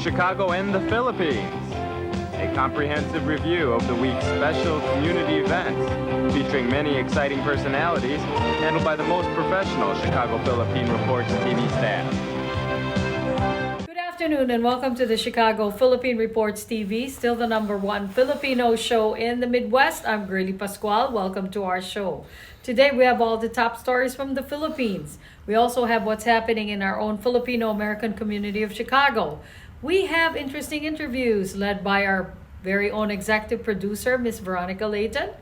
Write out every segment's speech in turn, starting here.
Chicago and the Philippines. A comprehensive review of the week's special community events, featuring many exciting personalities, handled by the most professional Chicago Philippine Reports TV staff. Good afternoon and welcome to the Chicago Philippine Reports TV, still the #1 Filipino show in the Midwest. I'm Girly Pascual. Welcome to our show. Today we have all the top stories from the Philippines. We also have what's happening in our own Filipino-American community of Chicago. We have interesting interviews led by our very own executive producer, Miss Veronica Layton.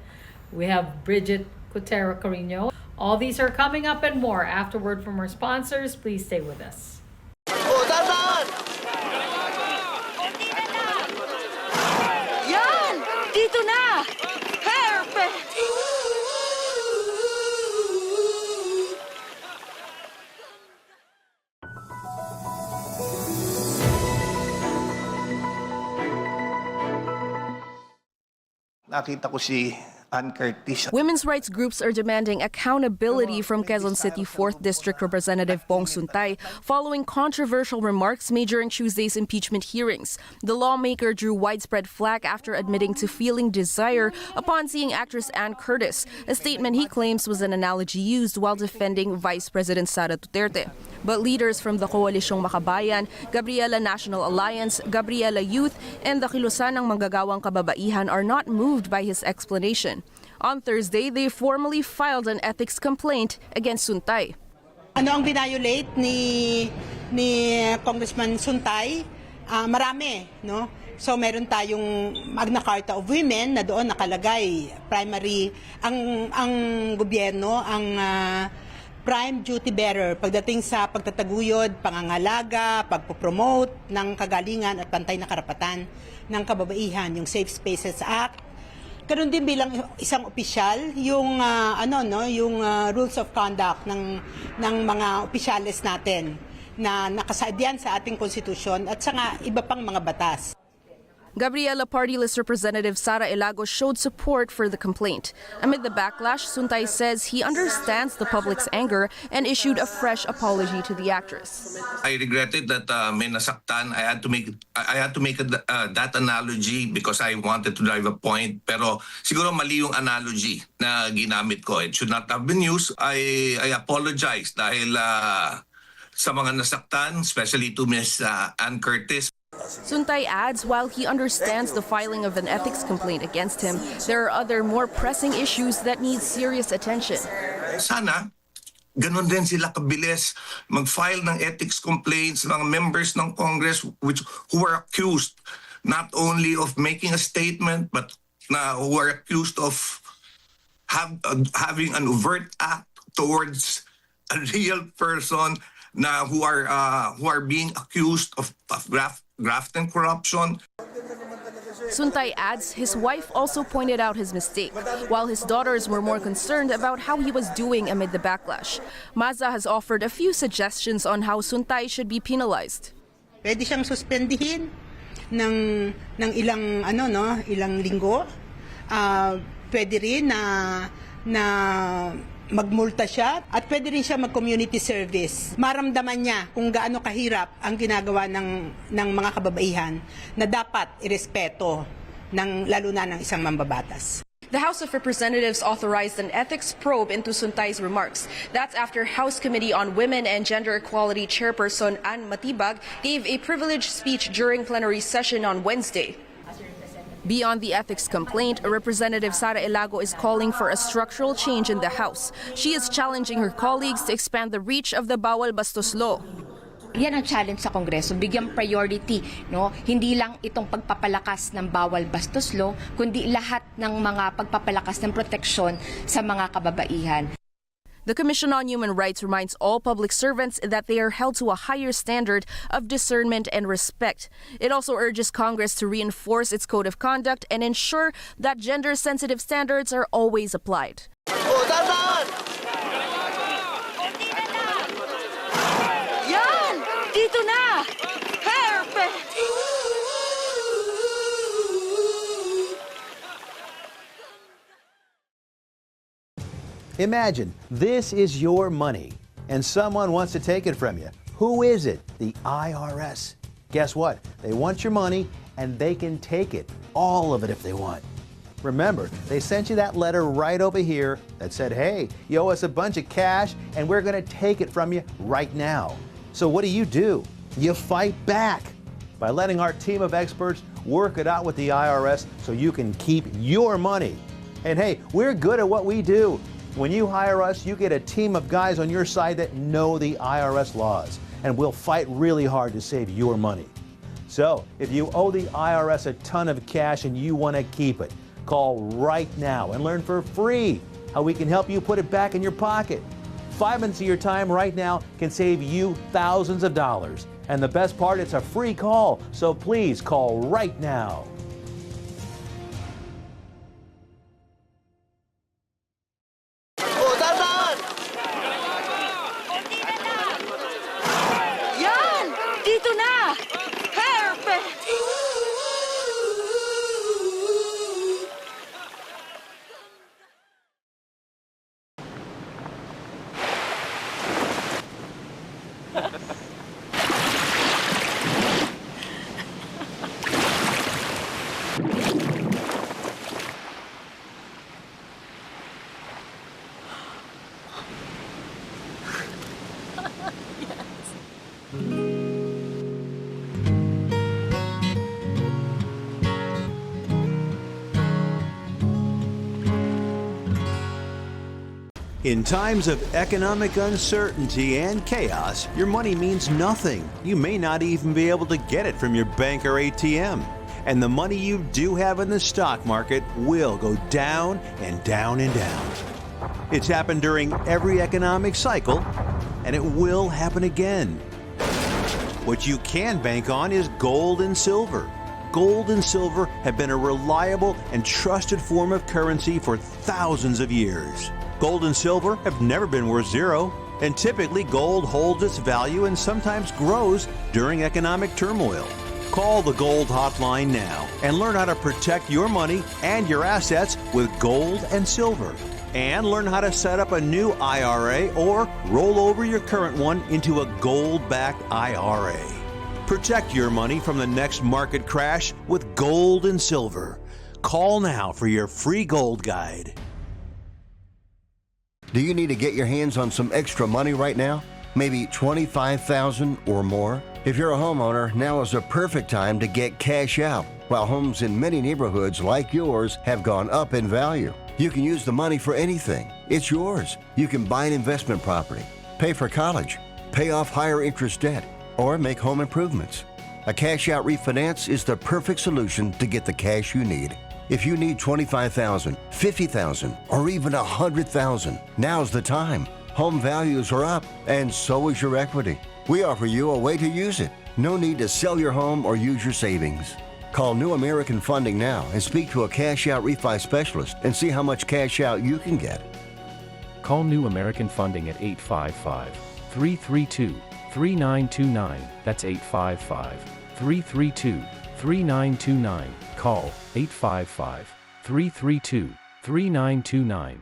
We have Bridget Cotero Carino. All these are coming up and more afterward from our sponsors. Please stay with us. Yan! Dito na! Perfect! Nakita ko si Ann Curtis. Women's rights groups are demanding accountability from Quezon City 4th District Representative Bong Suntay following controversial remarks made during Tuesday's impeachment hearings. The lawmaker drew widespread flack after admitting to feeling desire upon seeing actress Ann Curtis, a statement he claims was an analogy used while defending Vice President Sara Duterte. But leaders from the Koalisyong Makabayan, Gabriela National Alliance, Gabriela Youth, and the Kilusanang Manggagawang Kababaihan are not moved by his explanation. On Thursday, they formally filed an ethics complaint against Suntay. Ano ang violate ni Congressman Suntay? Marami, no? So meron tayong Magna Carta of Women na doon nakalagay primary ang gobyerno ang prime duty bearer pagdating sa pagtataguyod, pangangalaga, pagpopromote ng kagalingan at pantay na karapatan ng kababaihan, yung Safe Spaces Act. Karon din bilang isang opisyal yung yung rules of conduct ng mga opisyales natin na nakasaad yan sa ating konstitusyon at sa iba pang mga batas. Gabriela Party List Representative Sara Ilago showed support for the complaint. Amid the backlash, Suntay says he understands the public's anger and issued a fresh apology to the actress. I regretted that may nasaktan. I had to make that analogy because I wanted to drive a point. Pero siguro mali yung analogy na ginamit ko. It should not have been used. I apologize dahil sa mga nasaktan, especially to Miss Ann Curtis. Suntay adds while he understands the filing of an ethics complaint against him, there are other more pressing issues that need serious attention. Sana, ganun din sila kabilis mag-file ng ethics complaints mga members ng Congress who are accused not only of making a statement but who are accused of having an overt act towards a real person who are being accused of graft and corruption. Suntay adds his wife also pointed out his mistake, while his daughters were more concerned about how he was doing amid the backlash. Maza has offered a few suggestions on how Suntay should be penalized. Pwede siyang suspendihin ng ilang linggo. Pwede rin na magmulta siya at pwede rin siya mag-community service. Maramdaman niya kung gaano kahirap ang ginagawa ng mga kababaihan na dapat irespeto lalo na ng isang mambabatas. The House of Representatives authorized an ethics probe into Suntay's remarks. That's after House Committee on Women and Gender Equality Chairperson Ann Matibag gave a privileged speech during plenary session on Wednesday. Beyond the ethics complaint, Representative Sara Ilago is calling for a structural change in the House. She is challenging her colleagues to expand the reach of the Bawal Bastos Law. Yan ang challenge sa Kongreso, bigyan priority, no? Hindi lang itong pagpapalakas ng Bawal Bastos Law, kundi lahat ng mga pagpapalakas ng proteksyon sa mga kababaihan. The Commission on Human Rights reminds all public servants that they are held to a higher standard of discernment and respect. It also urges Congress to reinforce its code of conduct and ensure that gender-sensitive standards are always applied. Yan! Dito na! Perfect! Imagine this is your money and someone wants to take it from you. Who is it? The IRS. Guess what? They want your money and they can take it, all of it if they want. Remember, they sent you that letter right over here that said, hey, you owe us a bunch of cash and we're going to take it from you right now. So what do? You fight back by letting our team of experts work it out with the IRS so you can keep your money. And hey, we're good at what we do. When you hire us, you get a team of guys on your side that know the IRS laws, and we'll fight really hard to save your money. So if you owe the IRS a ton of cash and you want to keep it, call right now and learn for free how we can help you put it back in your pocket. 5 minutes of your time right now can save you thousands of dollars. And the best part, it's a free call, so please call right now. Yan! Dito na! Perfect! In times of economic uncertainty and chaos, your money means nothing. You may not even be able to get it from your bank or ATM. And the money you do have in the stock market will go down and down and down. It's happened during every economic cycle, and it will happen again. What you can bank on is gold and silver. Gold and silver have been a reliable and trusted form of currency for thousands of years. Gold and silver have never been worth zero, and typically gold holds its value and sometimes grows during economic turmoil. Call the Gold Hotline now and learn how to protect your money and your assets with gold and silver. And learn how to set up a new IRA or roll over your current one into a gold-backed IRA. Protect your money from the next market crash with gold and silver. Call now for your free gold guide. Do you need to get your hands on some extra money right now? Maybe $25,000 or more? If you're a homeowner, now is a perfect time to get cash out. While homes in many neighborhoods like yours have gone up in value, you can use the money for anything. It's yours. You can buy an investment property, pay for college, pay off higher interest debt, or make home improvements. A cash out refinance is the perfect solution to get the cash you need. If you need $25,000, $50,000, or even $100,000, now's the time. Home values are up, and so is your equity. We offer you a way to use it. No need to sell your home or use your savings. Call New American Funding now and speak to a cash out refi specialist and see how much cash out you can get. Call New American Funding at 855-332-3929. That's 855-332-3929. Call 855-332-3929.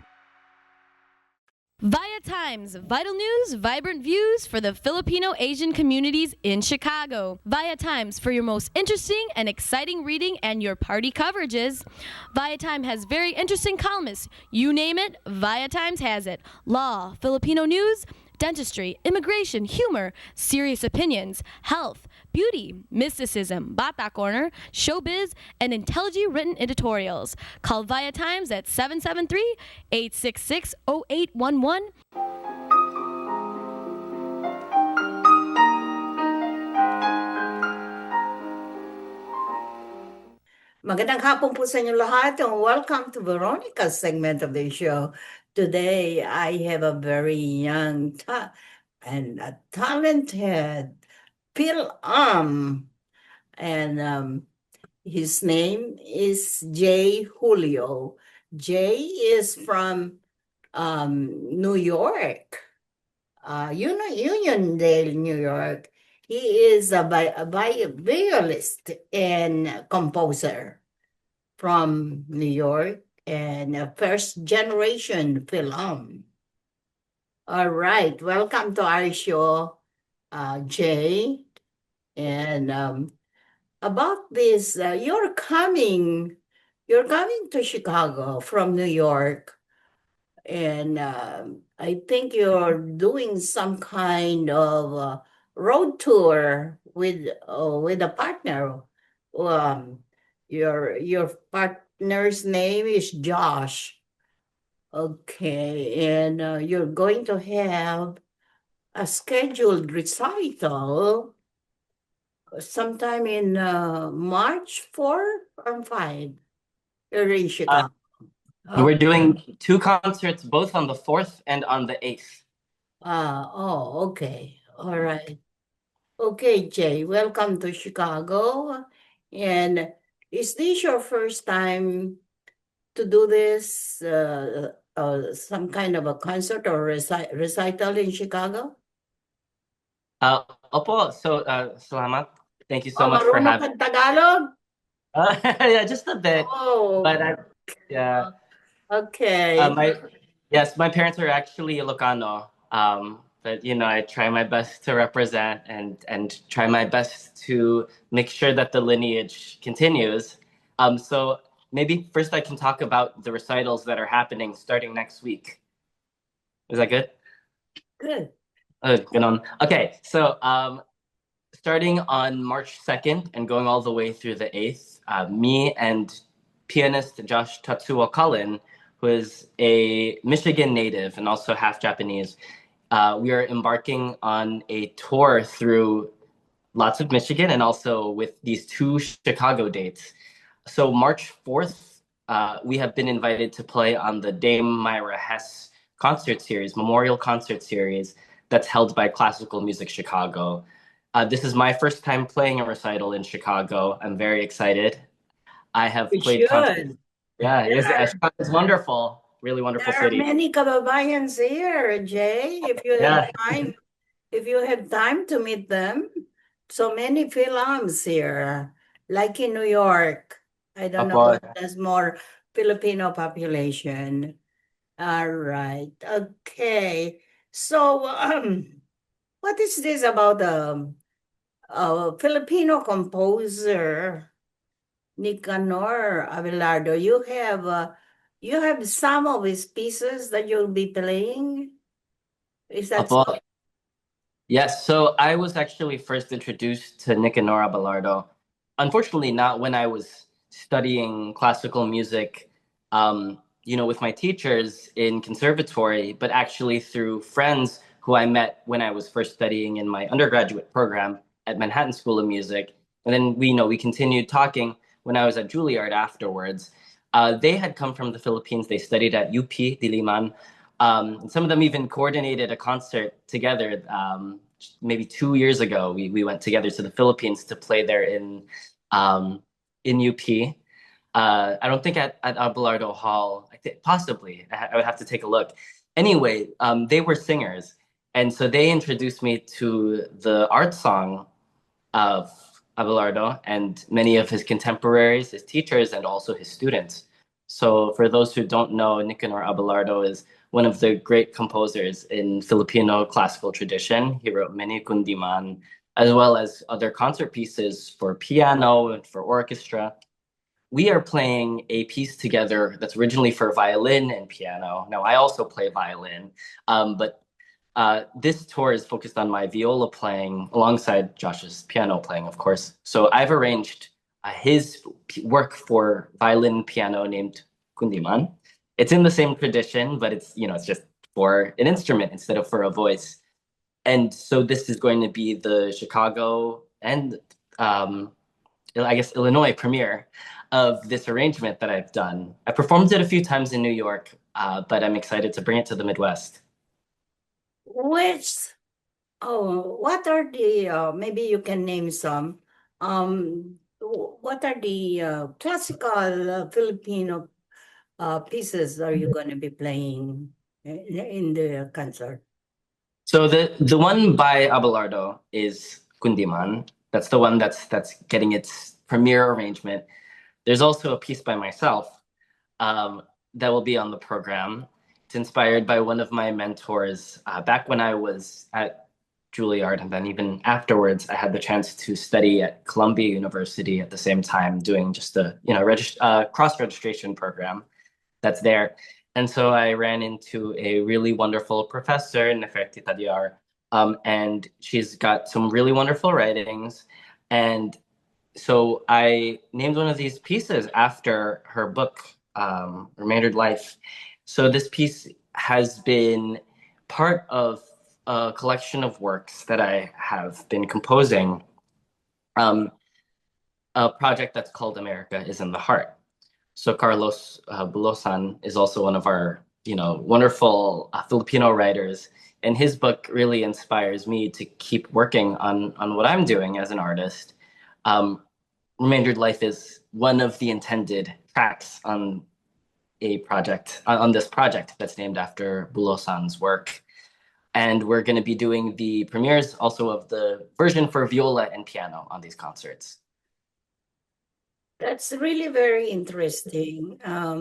Via Times, vital news, vibrant views for the Filipino Asian communities in Chicago. Via Times for your most interesting and exciting reading and your party coverages. Via Times has very interesting columnists. You name it, Via Times has it. Law, Filipino news, dentistry, immigration, humor, serious opinions, health, beauty, mysticism, Bata Corner, showbiz, and intelligently written editorials. Call Via Times at 773-866-0811. Magandang hapon po sa inyo lahat and welcome to Veronica's segment of the show. Today, I have a very young and a talented film, and his name is Jay Julio. Jay is from New York, Uniondale, New York. He is a violist and composer from New York and a first-generation film. All right, welcome to our show, Jay. And about this, you're coming to Chicago from New York, and I think you're doing some kind of road tour with a partner. Um, your partner's name is Josh. Okay, and you're going to have a scheduled recital sometime in March 4 or 5 here in Chicago. We're Okay. doing two concerts, both on the 4th and on the 8th. Okay. All right. Okay, Jay, welcome to Chicago. And is this your first time to do this, some kind of a concert or recital in Chicago? Opo, so salamat. Thank you so Oh, much for marunong having. kang Tagalog? Yeah, just a bit. Oh, But yeah, okay. my parents are actually Ilocano. But I try my best to represent and try my best to make sure that the lineage continues. So maybe first I can talk about the recitals that are happening starting next week. Is that good? Good. Good on. Okay, so starting on March 2nd and going all the way through the 8th, me and pianist Josh Tatsuo Cullen, who is a Michigan native and also half Japanese, we are embarking on a tour through lots of Michigan and also with these two Chicago dates. So March 4th, we have been invited to play on the Dame Myra Hess concert series, memorial concert series that's held by Classical Music Chicago. This is my first time playing a recital in Chicago. I'm very excited. I have You played concerts. should. Yeah, There are, Chicago is wonderful. Really wonderful there are city. many kababayans here, Jay. Yeah, If you have time to meet them, so many films here, like in New York. I don't know Apo. what there's more Filipino population. All right. Okay. So, what is this about a Filipino composer, Nicanor Abelardo? You have some of his pieces that you'll be playing. Is that so? Apo. Yes, so I was actually first introduced to Nicanor Abelardo. Unfortunately, not when I was studying classical music, with my teachers in conservatory, but actually through friends who I met when I was first studying in my undergraduate program at Manhattan School of Music. And then we continued talking when I was at Juilliard afterwards. They had come from the Philippines. They studied at UP Diliman. And some of them even coordinated a concert together. Maybe 2 years ago, we went together to the Philippines to play there in UP. I don't think at Abelardo Hall. Possibly. I would have to take a look. Anyway, they were singers, and so they introduced me to the art song of Abelardo and many of his contemporaries, his teachers, and also his students. So for those who don't know, Nicanor Abelardo is one of the great composers in Filipino classical tradition. He wrote many kundiman, as well as other concert pieces for piano and for orchestra. We are playing a piece together that's originally for violin and piano. Now, I also play violin, but this tour is focused on my viola playing alongside Josh's piano playing, of course. So I've arranged his work for violin and piano named Kundiman. It's in the same tradition, but it's just for an instrument instead of for a voice. And so this is going to be the Chicago and I guess Illinois premiere of this arrangement that I've done. I performed it a few times in New York, but I'm excited to bring it to the Midwest. What are the, maybe you can name some, what are the classical Filipino pieces are you going to be playing in the concert? So the one by Abelardo is Kundiman. That's the one that's getting its premiere arrangement. There's also a piece by myself that will be on the program. It's inspired by one of my mentors back when I was at Juilliard, and then even afterwards, I had the chance to study at Columbia University at the same time, doing just a cross registration program that's there. And so I ran into a really wonderful professor, Neferti Tadiar, and she's got some really wonderful writings. And so I named one of these pieces after her book, Remaindered Life. So this piece has been part of a collection of works that I have been composing, a project that's called America is in the Heart. So Carlos Bulosan is also one of our, wonderful Filipino writers, and his book really inspires me to keep working on what I'm doing as an artist. Remaindered Life is one of the intended tracks on this project that's named after Bulosan's work. And we're going to be doing the premieres also of the version for viola and piano on these concerts. That's really very interesting. Are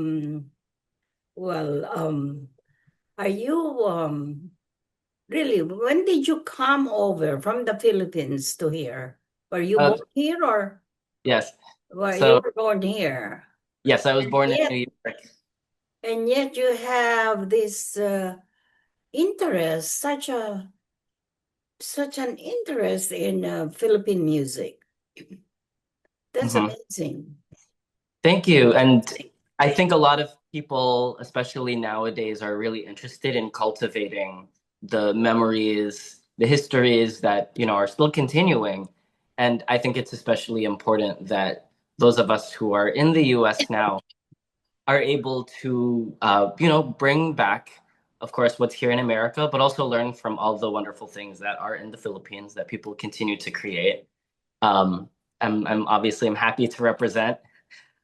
you really, when did you come over from the Philippines to here? Were you born here or Yes. you were born here? Yes, I was born in New York. And yet you have this interest, such an interest in Philippine music. That's amazing. Thank you. And I think a lot of people, especially nowadays, are really interested in cultivating the memories, the histories that, are still continuing. And I think it's especially important that those of us who are in the US now are able to, bring back, of course, what's here in America, but also learn from all the wonderful things that are in the Philippines that people continue to create. I'm happy to represent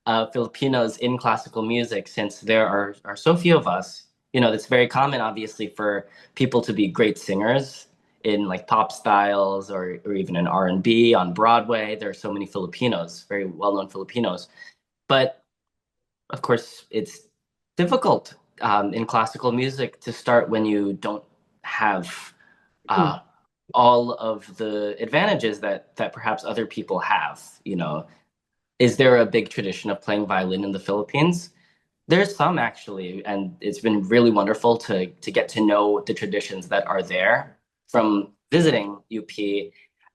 Filipinos in classical music, since there are so few of us. It's very common, obviously, for people to be great singers in like pop styles or even in R&B on Broadway. There are so many Filipinos, very well-known Filipinos. But of course, it's difficult in classical music to start when you don't have all of the advantages that perhaps other people have. Is there a big tradition of playing violin in the Philippines? There's some, actually, and it's been really wonderful to get to know the traditions that are there from visiting UP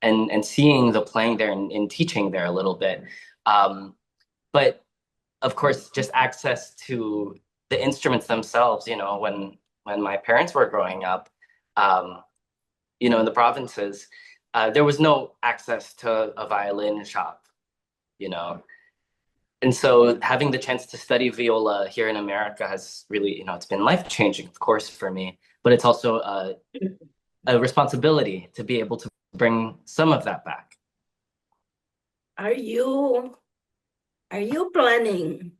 and seeing the playing there and teaching there a little bit. But of course, just access to the instruments themselves, when my parents were growing up, in the provinces, there was no access to a violin shop, And so having the chance to study viola here in America has really, it's been life-changing, of course, for me, but it's also a responsibility to be able to bring some of that back. Are you planning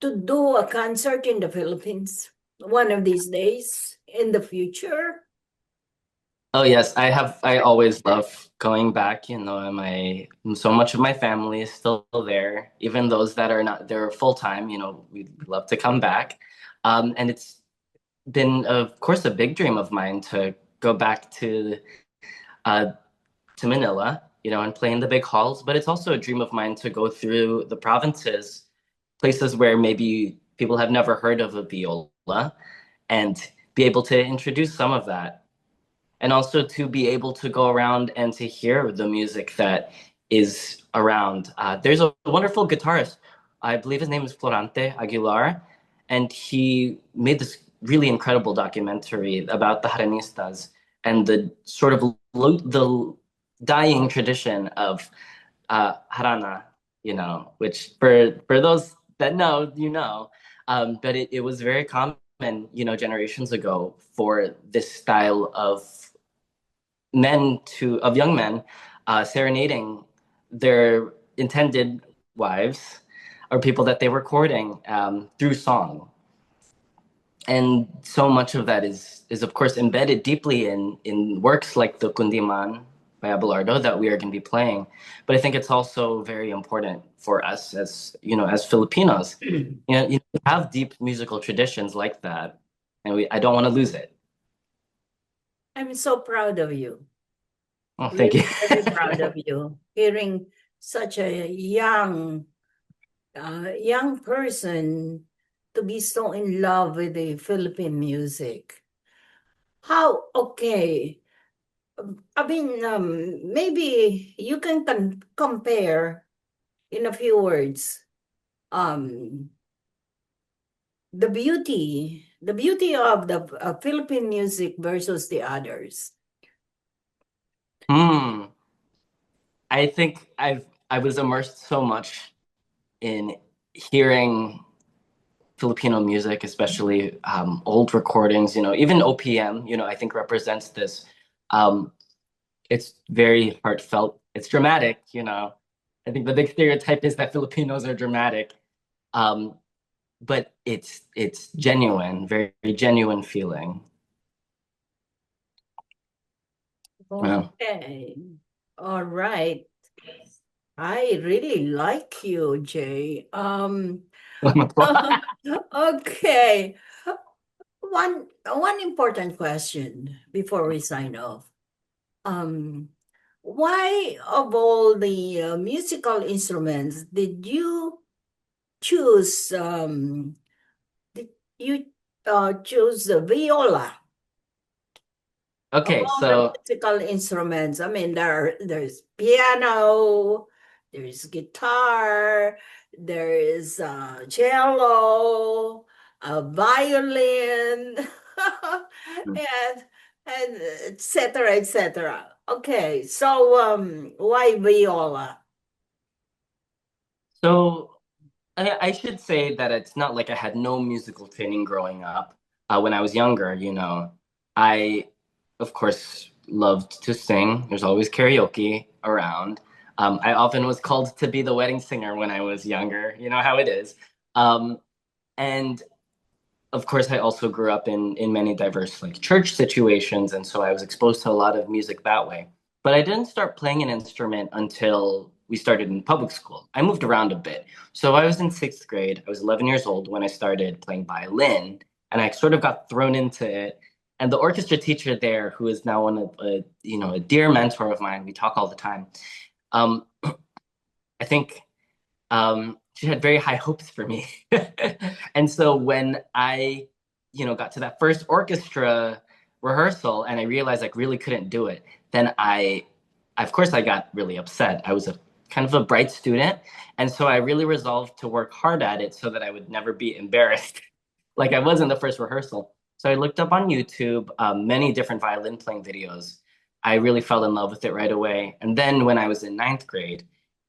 to do a concert in the Philippines one of these days in the future? Oh yes, I always love going back, so much of my family is still there, even those that are not there full time, we'd love to come back. And it's been, of course, a big dream of mine to go back to Manila, and play in the big halls, but it's also a dream of mine to go through the provinces, places where maybe people have never heard of a viola, and be able to introduce some of that. And also to be able to go around and to hear the music that is around. There's a wonderful guitarist, I believe his name is Florante Aguilar, and he made this really incredible documentary about the Jaranistas and the sort of the dying tradition of Harana, which for those that know, but it was very common, generations ago, for this style of young men serenading their intended wives or people that they were courting through song. And so much of that is of course embedded deeply in works like the Kundiman by Abelardo that we are going to be playing. But I think it's also very important for us as Filipinos, you have deep musical traditions like that, and I don't want to lose it. I'm so proud of you. Oh, thank you. Very proud of you. Hearing such a young person to be so in love with the Philippine music. How, okay. I mean, maybe you can compare in a few words um, the beauty of the Philippine music versus the others. I think I was immersed so much in hearing Filipino music, especially old recordings, even OPM, I think represents this. It's very heartfelt. It's dramatic, I think the big stereotype is that Filipinos are dramatic. But it's genuine, very, very genuine feeling. Wow. Okay. All right. I really like you, Jay. Okay. One important question before we sign off. Why of all the musical instruments did you choose did you choose the viola? Of Okay, all the so musical instruments, I mean, there's piano, there's guitar, there is cello, a violin, and etc. etc. Okay, so why viola? so I should say that it's not like I had no musical training growing up. When I was younger, I, of course, loved to sing. There's always karaoke around. I often was called to be the wedding singer when I was younger. You know how it is. And of course, I also grew up in many diverse like church situations, and so I was exposed to a lot of music that way. But I didn't start playing an instrument until we started in public school. I moved around a bit. So I was in sixth grade. I was 11 years old when I started playing violin, and I sort of got thrown into it. And the orchestra teacher there, who is now one of a dear mentor of mine, we talk all the time. Um, I think she had very high hopes for me. And so when I, got to that first orchestra rehearsal and I realized I really couldn't do it, then of course, I got really upset. I was a kind of a bright student. And so I really resolved to work hard at it so that I would never be embarrassed like I was in the first rehearsal. So I looked up on YouTube many different violin playing videos. I really fell in love with it right away. And then when I was in ninth grade,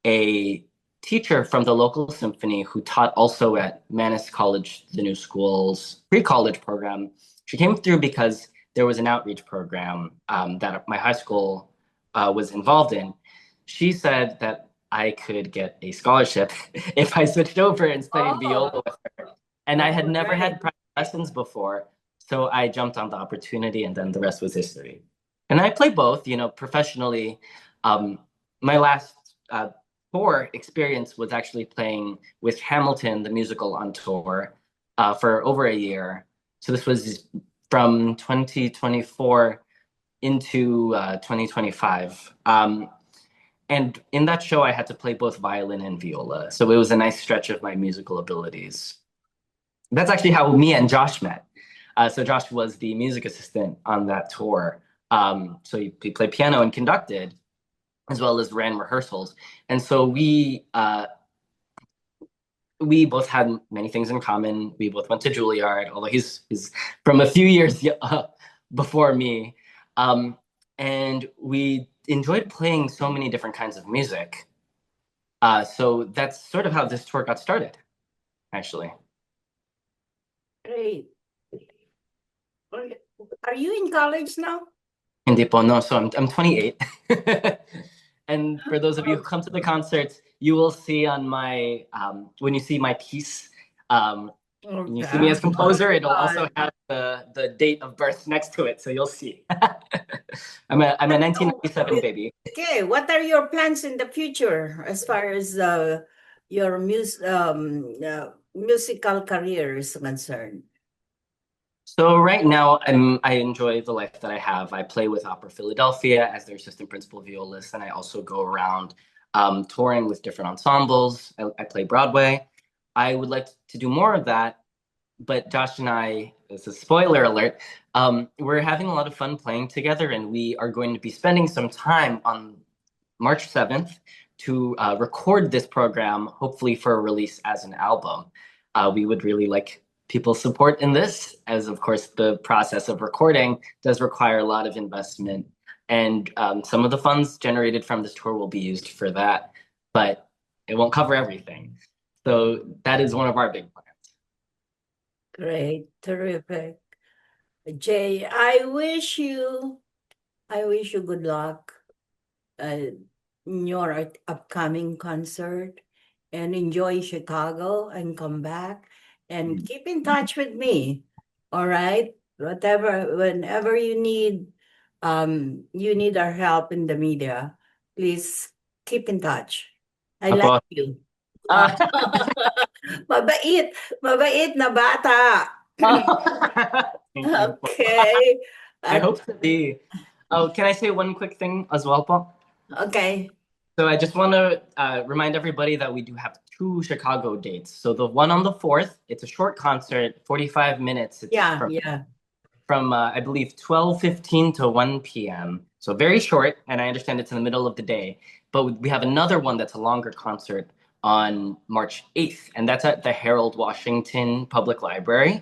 a teacher from the local symphony who taught also at Manus College, the new school's pre-college program. She came through because there was an outreach program that my high school was involved in. She said that I could get a scholarship if I switched over and studied viola with her. And I had never had private lessons before, so I jumped on the opportunity, and then the rest was history. And I play both, professionally. My last tour experience was actually playing with Hamilton, the musical, on tour for over a year. So this was from 2024 into 2025. And in that show, I had to play both violin and viola. So it was a nice stretch of my musical abilities. That's actually how me and Josh met. So Josh was the music assistant on that tour. So he played piano and conducted, as well as ran rehearsals. And so we both had many things in common. We both went to Juilliard, although he's from a few years before me. And we enjoyed playing so many different kinds of music. So that's sort of how this tour got started, actually. Great. Are you in college now? Hindi po, no. So I'm 28. And for those of you who come to the concerts, you will see on my, when you see my piece, when you see me as composer, it'll also have the date of birth next to it. So you'll see. I'm a 1997 baby. Okay, what are your plans in the future as far as your musical career is concerned? So right now, I enjoy the life that I have. I play with Opera Philadelphia as their assistant principal violist, and I also go around touring with different ensembles. I play Broadway. I would like to do more of that, but Josh and I, this is a spoiler alert, we're having a lot of fun playing together, and we are going to be spending some time on March 7th to record this program, hopefully for a release as an album. We would really like people's support in this, as of course the process of recording does require a lot of investment. And some of the funds generated from this tour will be used for that, but it won't cover everything. So that is one of our big plans. Great, terrific. Jay, I wish you good luck in your upcoming concert, and enjoy Chicago and come back and keep in touch with me. All right? Whenever you need our help in the media, please keep in touch. I Apo. like you. Mabait na bata. Thank you. Okay. I hope to be. Oh, can I say one quick thing as well, Paul? Okay. So I just want to remind everybody that we do have 2 Chicago dates. So the one on the 4th, it's a short concert, 45 minutes. It's from I believe 12:15 to 1 p.m. So very short, and I understand it's in the middle of the day. But we have another one that's a longer concert on March 8th, and that's at the Harold Washington Public Library.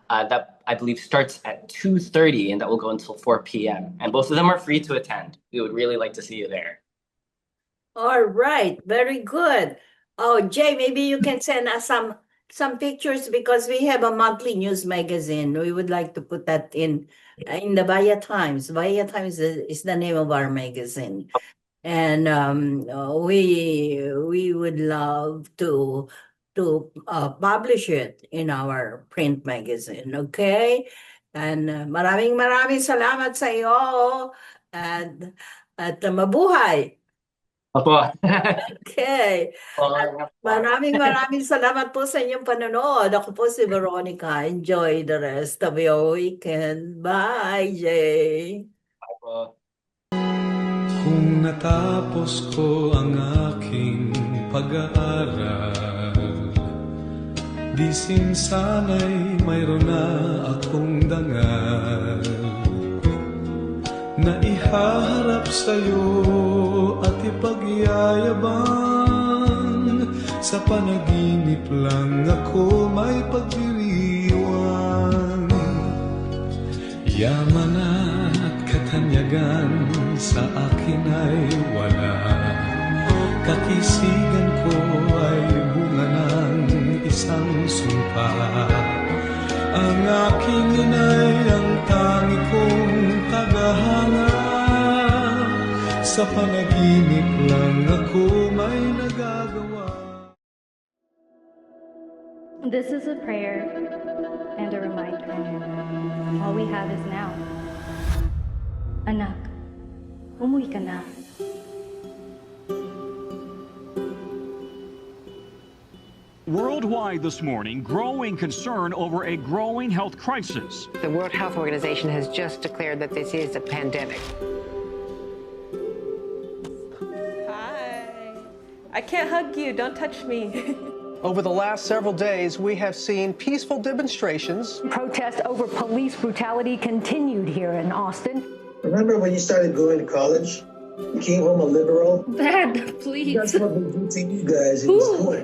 That I believe starts at 2:30, and that will go until 4 p.m. And both of them are free to attend. We would really like to see you there. All right, very good. Oh, Jay, maybe you can send us some pictures, because we have a monthly news magazine. We would like to put that in the Vaya Times. Vaya Times is the name of our magazine. And we would love to publish it in our print magazine, okay? And maraming salamat sa iyo, at mabuhay. Opo. Okay. At maraming salamat po sa inyong panonood. Ako po si Veronica. Enjoy the rest of your weekend. Bye, Jay. Bye po. Kung natapos ko ang aking pag-aaral, di sana'y mayroon na akong dangal na ihaharap sa'yo at ipagyayabang. Sa panaginip lang ako may pagdiriwang. Yaman at katanyagan sa akin ay wala. Kakisigan ko ay bunga ng isang sumpa. Ang aking inay ang tangi kong tagahanga. Sa panaginip lang ako may nagagawa. This is a prayer and a reminder. All we have is now. Anak, umuwi ka na. Worldwide this morning, growing concern over a growing health crisis. The World Health Organization has just declared that this is a pandemic. Hi. I can't hug you. Don't touch me. Over the last several days, we have seen peaceful demonstrations. Protests over police brutality continued here in Austin. Remember when you started going to college? You came home a liberal? Dad, please. That's what we do to you guys in school.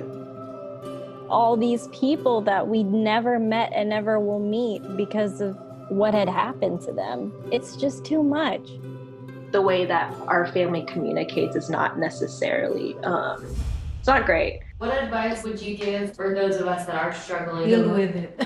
All these people that we never met and never will meet because of what had happened to them. It's just too much. The way that our family communicates is not necessarily, it's not great. What advice would you give for those of us that are struggling? Deal with it.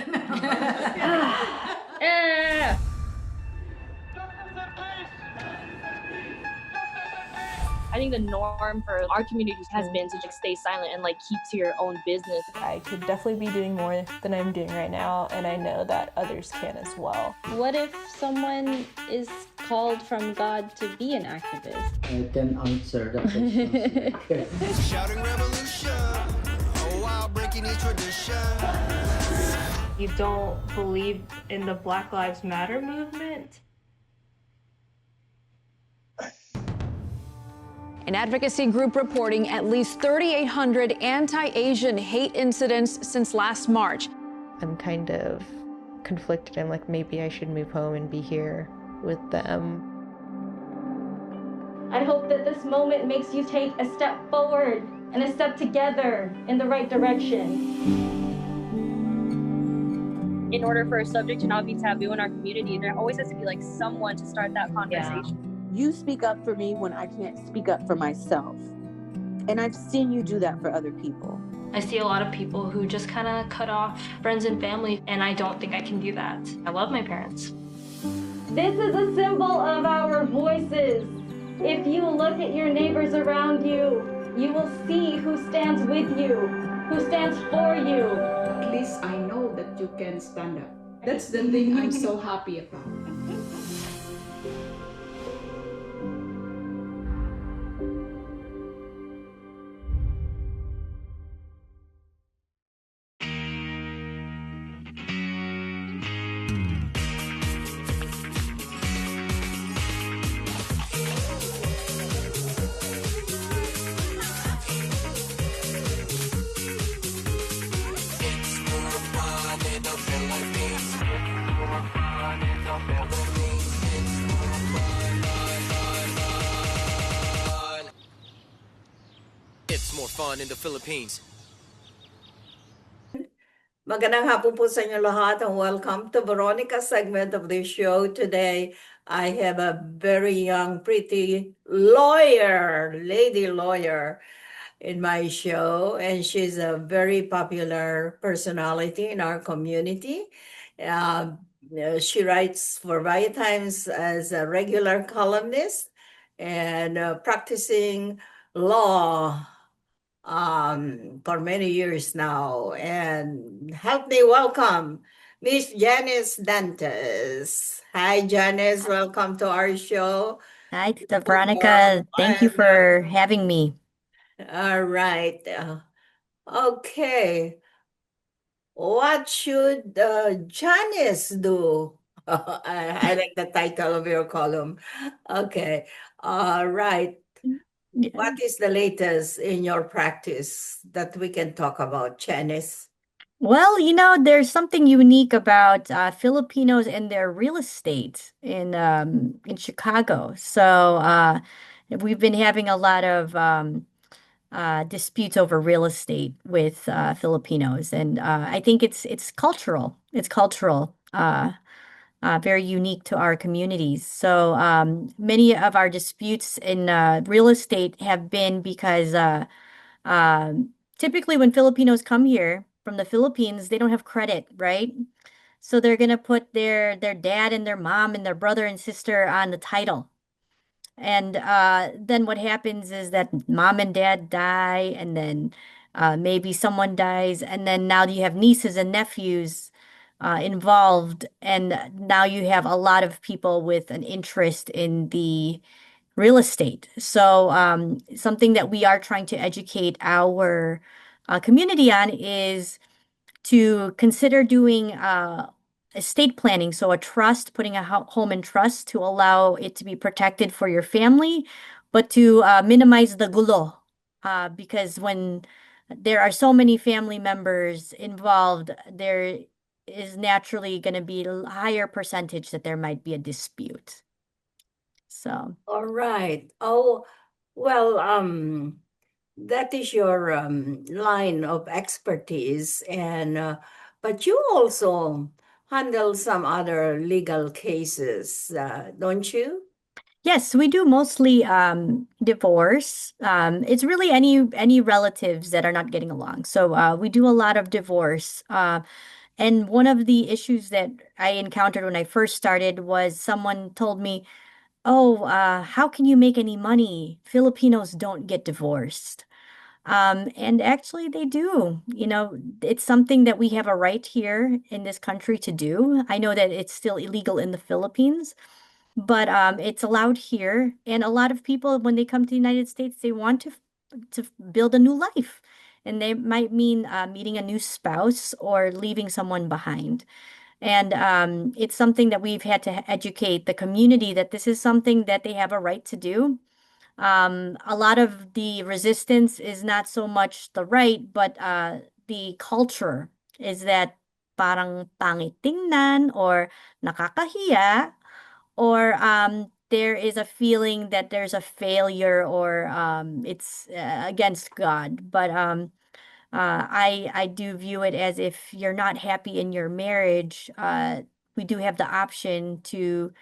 I think the norm for our communities has been to just stay silent and keep to your own business. I could definitely be doing more than I'm doing right now, and I know that others can as well. What if someone is called from God to be an activist? I can answer the question. Shouting revolution, oh, while breaking each tradition. You don't believe in the Black Lives Matter movement. An advocacy group reporting at least 3,800 anti-Asian hate incidents since last March. I'm kind of conflicted. I'm like, maybe I should move home and be here with them. I hope that this moment makes you take a step forward and a step together in the right direction. In order for a subject to not be taboo in our community, there always has to be like someone to start that conversation. You speak up for me when I can't speak up for myself. And I've seen you do that for other people. I see a lot of people who just kind of cut off friends and family, and I don't think I can do that. I love my parents. This is a symbol of our voices. If you look at your neighbors around you, you will see who stands with you, who stands for you. At least I know that you can stand up. That's the thing I'm so happy about. It's more fun in the Philippines. Magandang hapon po sa inyo lahat and welcome to Veronica's segment of the show. Today, I have a very young, pretty lady lawyer in my show, and she's a very popular personality in our community. She writes for Via Times as a regular columnist and practicing law for many years now. And help me welcome Miss Janice Dantes. Hi, Janice. Welcome to our show. Hi, Tita Veronica. Thank you for having me. All right. Okay. What should Janice do? I like the title of your column. Okay. All right. What is the latest in your practice that we can talk about, Janice? Well, there's something unique about Filipinos and their real estate in Chicago. So we've been having a lot of disputes over real estate with Filipinos, and I think it's cultural. It's cultural. Very unique to our communities. So many of our disputes in real estate have been because typically when Filipinos come here from the Philippines, they don't have credit, right? So they're gonna put their dad and their mom and their brother and sister on the title. And then what happens is that mom and dad die, and then maybe someone dies, and then now you have nieces and nephews involved, and now you have a lot of people with an interest in the real estate. So something that we are trying to educate our community on is to consider doing estate planning, so a trust, putting a home in trust to allow it to be protected for your family, but to minimize the gulo, because when there are so many family members involved, there is naturally going to be a higher percentage that there might be a dispute. So, all right. Oh, well, that is your line of expertise, and but you also handle some other legal cases, don't you? Yes, we do mostly divorce. It's really any relatives that are not getting along. So we do a lot of divorce. And one of the issues that I encountered when I first started was someone told me, "Oh, how can you make any money? Filipinos don't get divorced." And actually they do. It's something that we have a right here in this country to do. I know that it's still illegal in the Philippines, but it's allowed here. And a lot of people, when they come to the United States, they want to build a new life. And they might mean meeting a new spouse or leaving someone behind. And it's something that we've had to educate the community that this is something that they have a right to do. A lot of the resistance is not so much the right, but the culture is that parang pangit tingnan or nakakahiya, or there is a feeling that there's a failure or it's against God. But I do view it as if you're not happy in your marriage, we do have the option to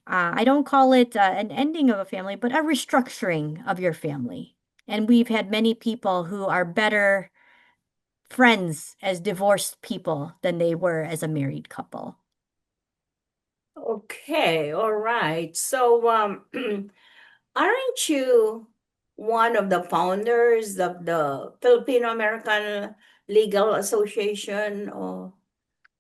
I don't call it an ending of a family, but a restructuring of your family. And we've had many people who are better friends as divorced people than they were as a married couple. Okay, all right. So, aren't you one of the founders of the Filipino American Legal Association, or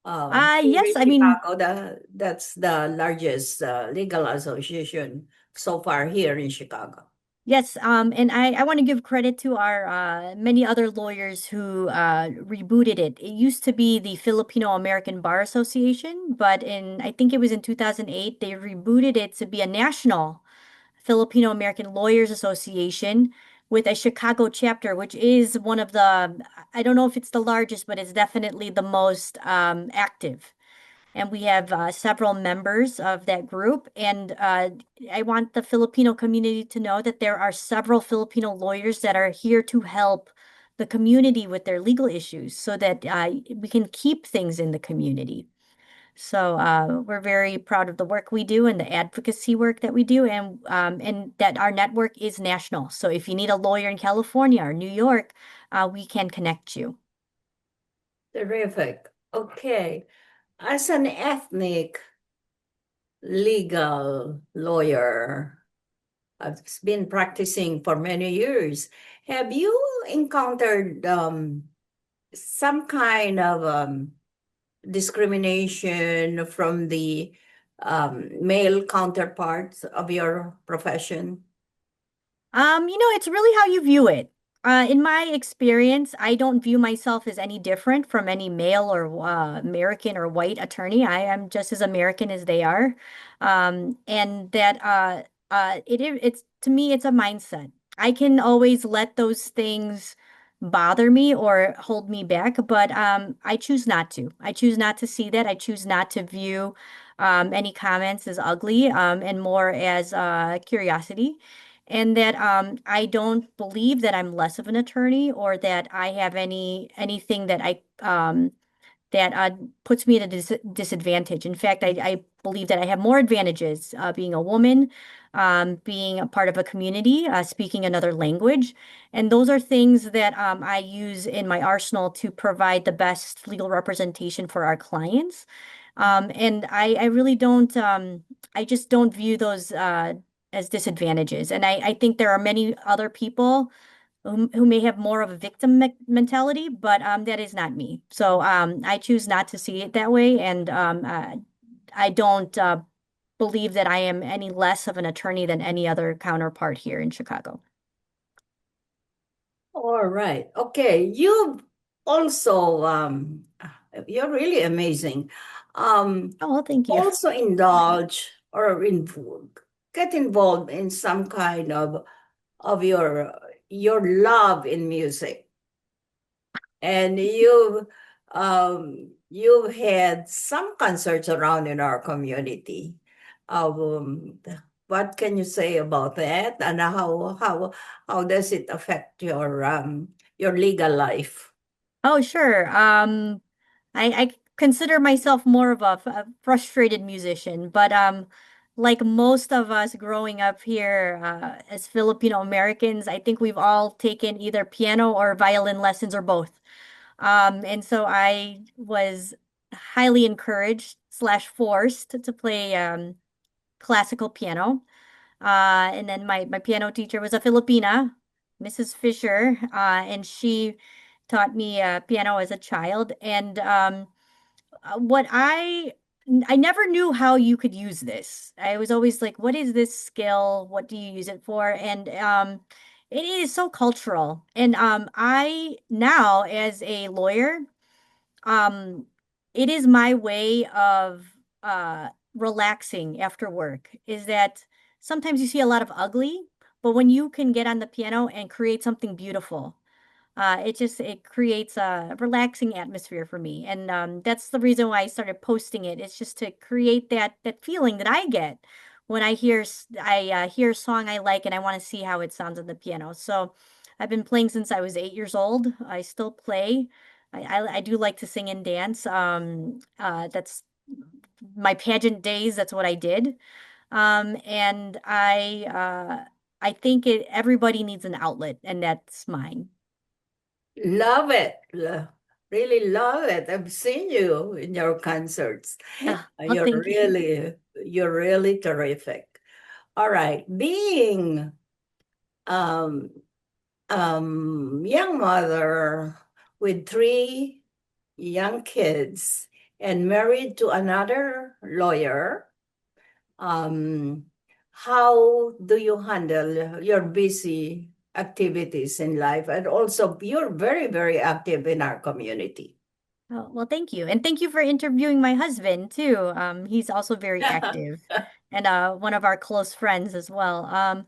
here Yes, in I mean, Chicago? That's the largest legal association so far here in Chicago. yes, and I want to give credit to our many other lawyers who rebooted it. It used to be the Filipino American Bar Association, but I think it was in 2008, they rebooted it to be a national Filipino American Lawyers Association with a Chicago chapter, which is one of the, I don't know if it's the largest, but it's definitely the most active. And we have several members of that group. And I want the Filipino community to know that there are several Filipino lawyers that are here to help the community with their legal issues so that we can keep things in the community. So we're very proud of the work we do and the advocacy work that we do, and that our network is national. So if you need a lawyer in California or New York, we can connect you. Terrific. Okay. As an ethnic legal lawyer, I've been practicing for many years. Have you encountered some kind of discrimination from the male counterparts of your profession? It's really how you view it. In my experience, I don't view myself as any different from any male or American or white attorney. I am just as American as they are. And that it's to me, it's a mindset. I can always let those things bother me or hold me back, but I choose not to. I choose not to see that. I choose not to view any comments as ugly and more as curiosity, and that I don't believe that I'm less of an attorney or that I have anything that I that puts me at a disadvantage. In fact, I believe that I have more advantages being a woman, being a part of a community, speaking another language. And those are things that I use in my arsenal to provide the best legal representation for our clients. And I really don't, I just don't view those as disadvantages. And I think there are many other people who may have more of a victim mentality, but that is not me. So I choose not to see it that way, and I don't believe that I am any less of an attorney than any other counterpart here in Chicago. All right. Okay. You also, you're really amazing. Oh, thank you. Also indulge or get involved in some kind of your love in music. And you've had some concerts around in our community. What can you say about that, and how does it affect your legal life? Oh, sure. I consider myself more of a frustrated musician, but like most of us growing up here as Filipino Americans, I think we've all taken either piano or violin lessons or both. And so I was highly encouraged slash forced to play classical piano. And then my piano teacher was a Filipina, Mrs. Fisher, and she taught me piano as a child. And what I never knew how you could use this. I was always like, what is this skill? What do you use it for? And it is so cultural. And I now, as a lawyer, um it is my way of relaxing after work, is that sometimes you see a lot of ugly, but when you can get on the piano and create something beautiful, it creates a relaxing atmosphere for me. And that's the reason why I started posting it. It's just to create that feeling that I get when I hear a song I like and I want to see how it sounds on the piano. So I've been playing since I was 8 years old. I still play. I do like to sing and dance. That's my pageant days. That's what I did. And I think everybody needs an outlet, and that's mine. Love it. Really love it. I've seen you in your concerts. Well, You're thank you. really terrific. All right. Being um young mother with 3 young kids and married to another lawyer, how do you handle your busy activities in life? And also, you're very, very active in our community. Oh, well, thank you. And thank you for interviewing my husband too. He's also very active and one of our close friends as well.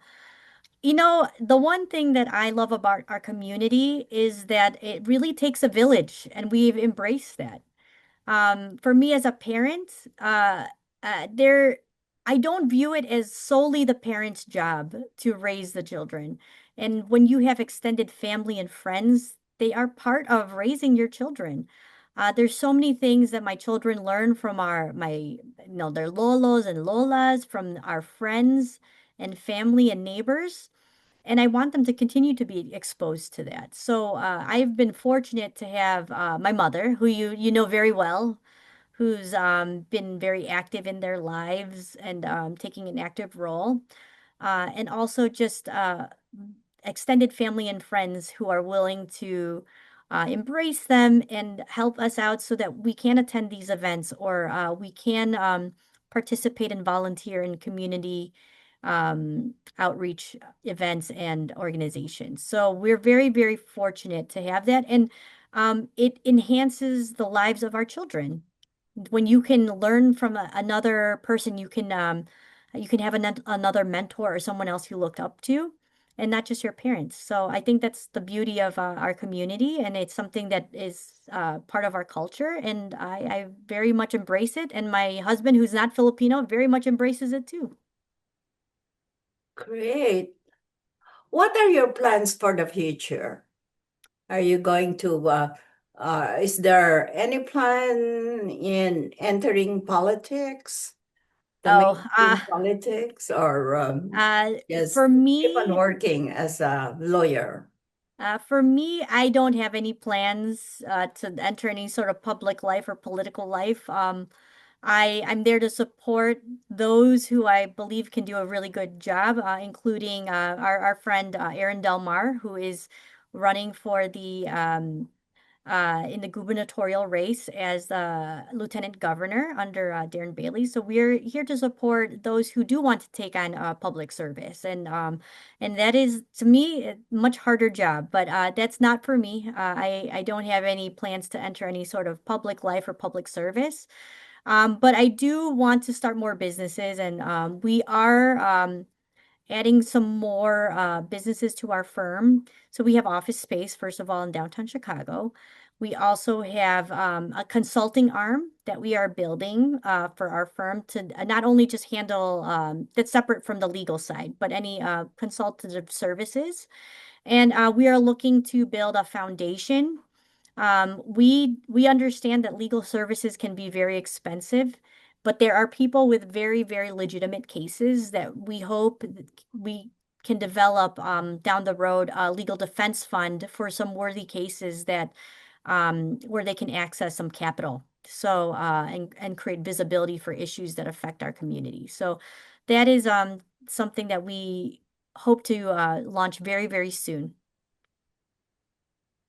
The one thing that I love about our community is that it really takes a village, and we've embraced that. For me as a parent, there, I don't view it as solely the parent's job to raise the children. And when you have extended family and friends, they are part of raising your children. There's so many things that my children learn from their lolos and lolas, from our friends and family and neighbors. And I want them to continue to be exposed to that. So I've been fortunate to have my mother, who you know very well, who's been very active in their lives and taking an active role, and also just extended family and friends who are willing to embrace them and help us out so that we can attend these events, or we can participate and volunteer in community outreach events and organizations. So we're very, very fortunate to have that. And it enhances the lives of our children. When you can learn from another person, you can have another mentor or someone else you looked up to, and not just your parents. So I think that's the beauty of our community, and it's something that is part of our culture, and I very much embrace it. And my husband, who's not Filipino, very much embraces it too. Great. What are your plans for the future? Are you going to, is there any plan in entering politics, the Oh, mainstream politics, or just for keep on me, working as a lawyer? I don't have any plans to enter any sort of public life or political life. I'm there to support those who I believe can do a really good job, including our friend Aaron Delmar, who is running for the in the gubernatorial race as the lieutenant governor under Darren Bailey. So we're here to support those who do want to take on public service, and that is, to me, a much harder job. But that's not for me. I don't have any plans to enter any sort of public life or public service. But I do want to start more businesses, and we are adding some more businesses to our firm. So we have office space, first of all, in downtown Chicago. We also have a consulting arm that we are building for our firm to not only just handle that's separate from the legal side, but any consultative services. And we are looking to build a foundation. We understand that legal services can be very expensive, but there are people with very, very legitimate cases that we hope that we can develop down the road a legal defense fund for some worthy cases that where they can access some capital. So and create visibility for issues that affect our community. So that is something that we hope to launch very, very soon.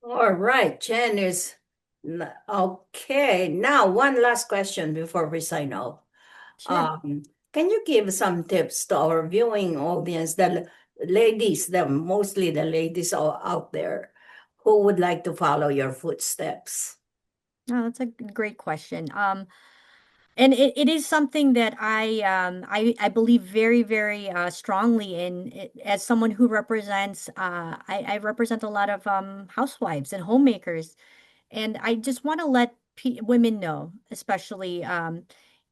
All right, Jen is okay. Now, one last question before we sign off. Sure. Can you give some tips to our viewing audience, the ladies, mostly the ladies out there, who would like to follow your footsteps? Oh, that's a great question. And it is something that I believe very, very strongly in as someone who represents I represent a lot of housewives and homemakers. And I just want to let women know, especially,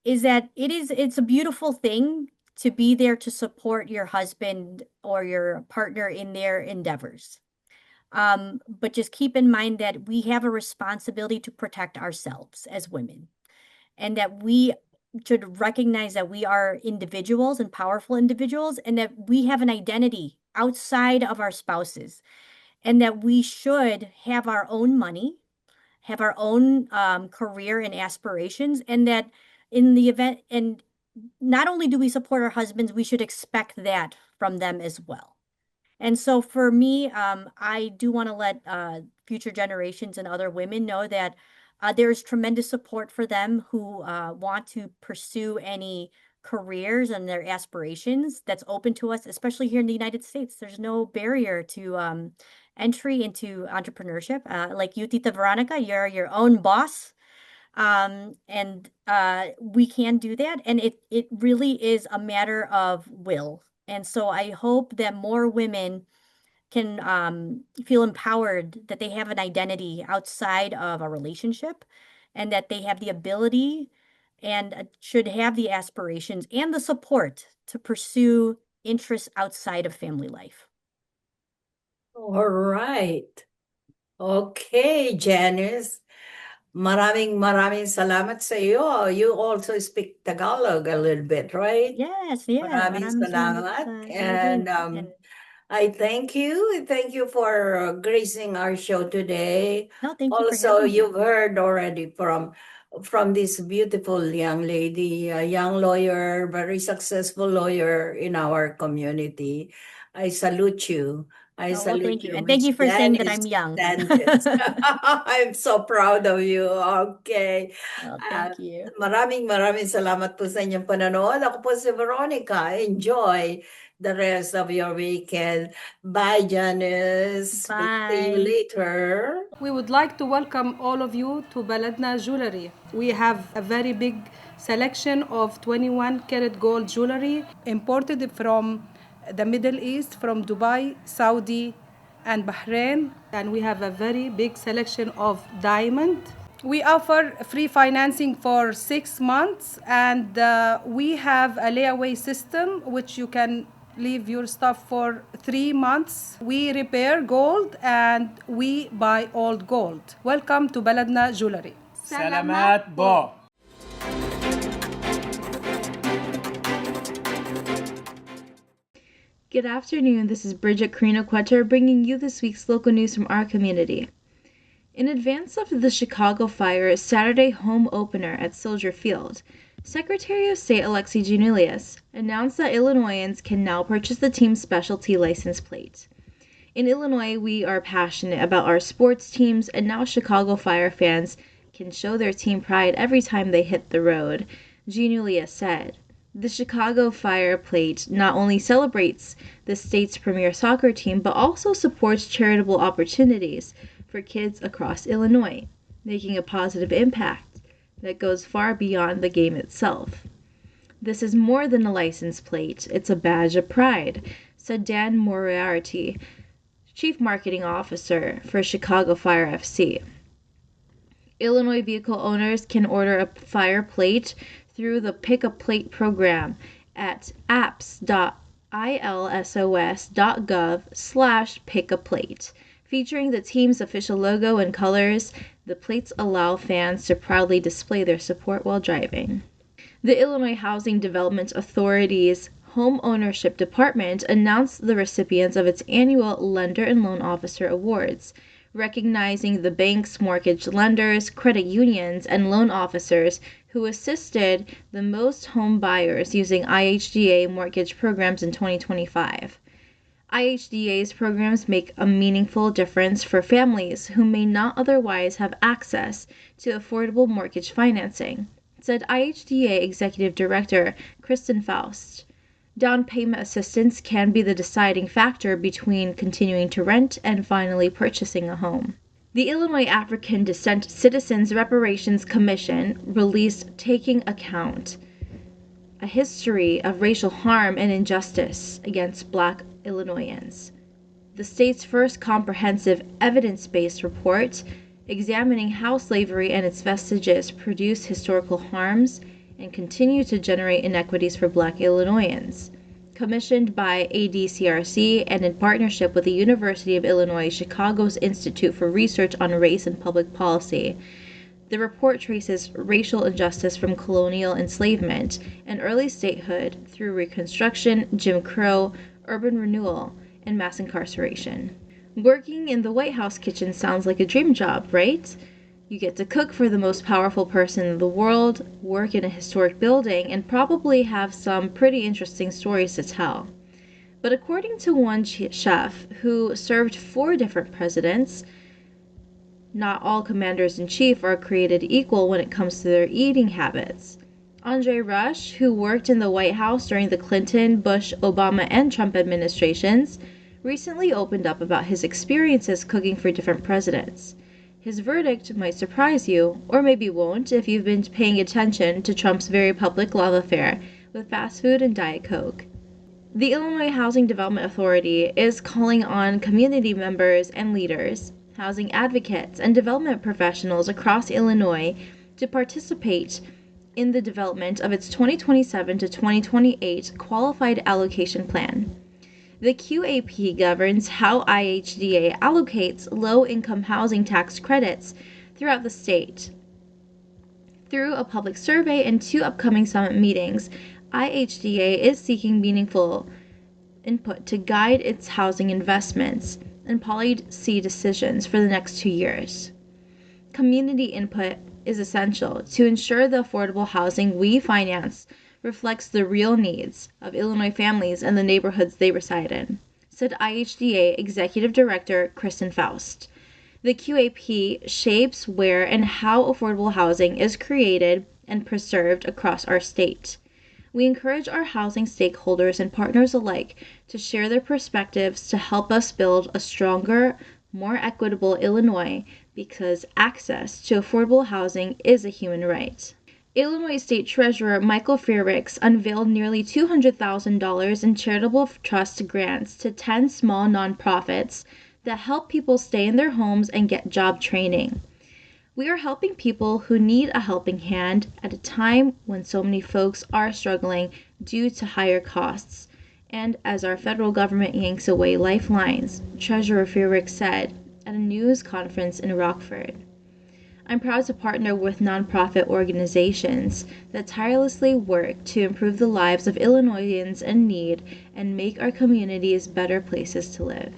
is that it's a beautiful thing to be there to support your husband or your partner in their endeavors. But just keep in mind that we have a responsibility to protect ourselves as women, and that we should recognize that we are individuals and powerful individuals, and that we have an identity outside of our spouses, and that we should have our own money, have our own career and aspirations, and that in the event, and not only do we support our husbands, we should expect that from them as well. And so for me, I do want to let future generations and other women know that there's tremendous support for them who want to pursue any careers and their aspirations that's open to us, especially here in the United States. There's no barrier to entry into entrepreneurship. Like you, Tita Veronica, you're your own boss. And we can do that. And it really is a matter of will. And so I hope that more women can feel empowered, that they have an identity outside of a relationship, and that they have the ability and should have the aspirations and the support to pursue interests outside of family life. All right. Okay, Janice. Maraming salamat sa iyo. You also speak Tagalog a little bit, right? Yes, Maraming maraming salamat salamat. sa And invitation. I thank you. Thank you for gracing our show today. No, thank you for Also, having me. you've heard already from this beautiful young lady, a young lawyer, very successful lawyer in our community. I salute you. I Oh, well, salute thank you. you, And thank Miss you for saying that I'm Janice young. Sanchez. I'm so proud of you. Okay. Oh, thank you. Maraming salamat po sa inyong panonood. Ako po si Veronica. Enjoy the rest of your weekend. Bye, Janice. We'll see you Bye. later. We would like to welcome all of you to Baladna Jewelry. We have a very big selection of 21 karat gold jewelry imported from the Middle East, from Dubai, Saudi, and Bahrain. And we have a very big selection of diamond. We offer free financing for 6 months, and we have a layaway system which you can leave your stuff for 3 months. We repair gold and we buy old gold. Welcome to Baladna Jewelry. Salamat po. Good afternoon, this is Bridget Carino-Quetter bringing you this week's local news from our community. In advance of the Chicago Fire's Saturday home opener at Soldier Field, Secretary of State Alexi Giannoulias announced that Illinoisans can now purchase the team's specialty license plate. In Illinois, we are passionate about our sports teams, and now Chicago Fire fans can show their team pride every time they hit the road, Giannoulias said. The Chicago Fire plate not only celebrates the state's premier soccer team, but also supports charitable opportunities for kids across Illinois, making a positive impact that goes far beyond the game itself. This is more than a license plate, it's a badge of pride, said Dan Moriarty, Chief Marketing Officer for Chicago Fire FC. Illinois vehicle owners can order a fire plate through the Pick a Plate program at apps.ilsos.gov/pickaplate. Featuring the team's official logo and colors, the plates allow fans to proudly display their support while driving. The Illinois Housing Development Authority's Home Ownership Department announced the recipients of its annual Lender and Loan Officer Awards, recognizing the banks, mortgage lenders, credit unions, and loan officers who assisted the most home buyers using IHDA mortgage programs in 2025. IHDA's programs make a meaningful difference for families who may not otherwise have access to affordable mortgage financing, said IHDA Executive Director Kristen Faust. Down payment assistance can be the deciding factor between continuing to rent and finally purchasing a home. The Illinois African Descent Citizens Reparations Commission released Taking Account, a history of racial harm and injustice against Black Illinoisans, the state's first comprehensive evidence-based report examining how slavery and its vestiges produce historical harms and continue to generate inequities for Black Illinoisans. Commissioned by ADCRC and in partnership with the University of Illinois Chicago's Institute for Research on Race and Public Policy, the report traces racial injustice from colonial enslavement and early statehood through Reconstruction, Jim Crow, urban renewal, and mass incarceration. Working in the White House kitchen sounds like a dream job, right? You get to cook for the most powerful person in the world, work in a historic building, and probably have some pretty interesting stories to tell. But according to one chef who served 4 different presidents, not all commanders-in-chief are created equal when it comes to their eating habits. Andre Rush, who worked in the White House during the Clinton, Bush, Obama, and Trump administrations, recently opened up about his experiences cooking for different presidents. His verdict might surprise you, or maybe won't if you've been paying attention to Trump's very public love affair with fast food and Diet Coke. The Illinois Housing Development Authority is calling on community members and leaders, housing advocates, and development professionals across Illinois to participate in the development of its 2027 to 2028 Qualified Allocation Plan. The QAP governs how IHDA allocates low-income housing tax credits throughout the state. Through a public survey and 2 upcoming summit meetings, IHDA is seeking meaningful input to guide its housing investments and policy decisions for the next 2 years. Community input is essential to ensure the affordable housing we finance reflects the real needs of Illinois families and the neighborhoods they reside in, said IHDA Executive Director Kristen Faust. The QAP shapes where and how affordable housing is created and preserved across our state. We encourage our housing stakeholders and partners alike to share their perspectives to help us build a stronger, more equitable Illinois because access to affordable housing is a human right. Illinois State Treasurer Michael Frerichs unveiled nearly $200,000 in charitable trust grants to 10 small nonprofits that help people stay in their homes and get job training. We are helping people who need a helping hand at a time when so many folks are struggling due to higher costs. And as our federal government yanks away lifelines, Treasurer Frerichs said at a news conference in Rockford. I'm proud to partner with nonprofit organizations that tirelessly work to improve the lives of Illinoisans in need and make our communities better places to live.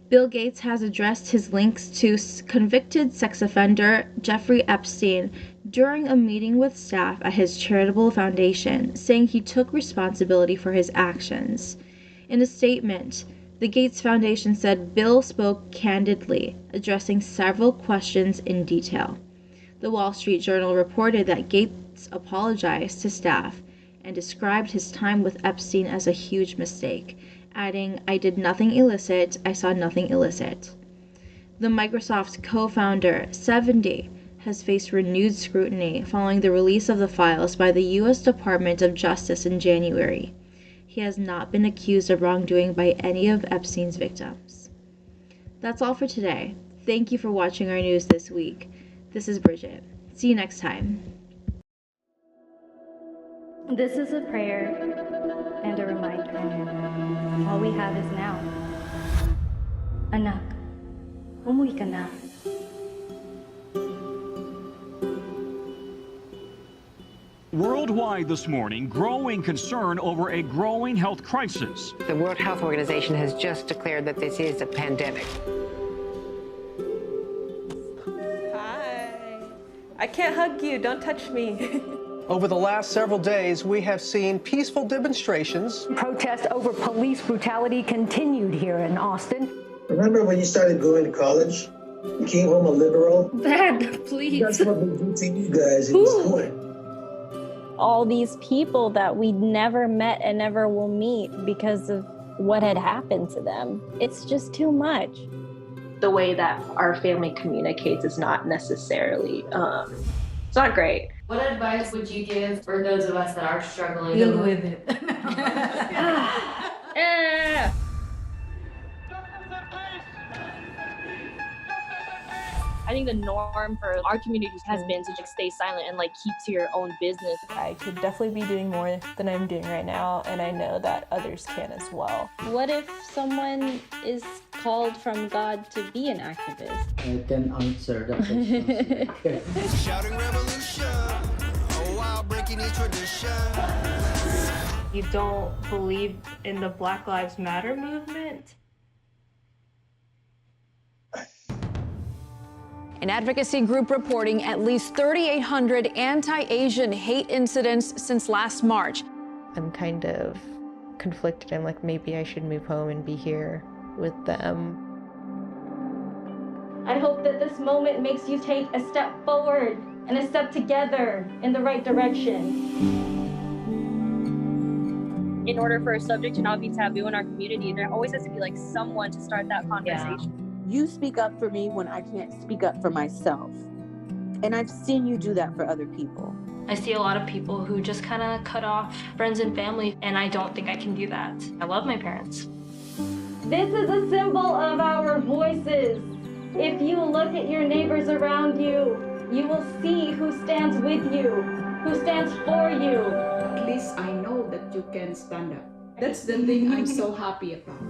Bill Gates has addressed his links to convicted sex offender Jeffrey Epstein during a meeting with staff at his charitable foundation, saying he took responsibility for his actions. In a statement, the Gates Foundation said Bill spoke candidly, addressing several questions in detail. The Wall Street Journal reported that Gates apologized to staff and described his time with Epstein as a huge mistake, adding, "I did nothing illicit, I saw nothing illicit." The Microsoft co-founder, 70, has faced renewed scrutiny following the release of the files by the U.S. Department of Justice in January. He has not been accused of wrongdoing by any of Epstein's victims. That's all for today. Thank you for watching our news this week. This is Bridget. See you next time. This is a prayer and a reminder. All we have is now. Anak, umuwi ka na. Worldwide this morning, growing concern over a growing health crisis. The World Health Organization has just declared that this is a pandemic. I can't hug you, don't touch me. Over the last several days, we have seen peaceful demonstrations. Protests over police brutality continued here in Austin. Remember when you started going to college? You came home a liberal? Dad, please. That's what we do to you guys in school. All these people that we never met and never will meet because of what had happened to them. It's just too much. the way that our family communicates is not necessarily, it's not great. What advice would you give for those of us that are struggling? Deal with it. I think the norm for our community has been to just stay silent and like keep to your own business. I could definitely be doing more than I'm doing right now, and I know that others can as well. What if someone is called from God to be an activist? I can answer that question. Shouting revolution, oh wow, breaking each tradition. You don't believe in the Black Lives Matter movement? An advocacy group reporting at least 3,800 anti-Asian hate incidents since last March. I'm kind of conflicted. I'm like, maybe I should move home and be here with them. I hope that this moment makes you take a step forward and a step together in the right direction. In order for a subject to not be taboo in our community, there always has to be like someone to start that conversation. You speak up for me when I can't speak up for myself. And I've seen you do that for other people. I see a lot of people who just kind of cut off friends and family, and I don't think I can do that. I love my parents. This is a symbol of our voices. If you look at your neighbors around you, you will see who stands with you, who stands for you. At least I know that you can stand up. That's the thing I'm so happy about.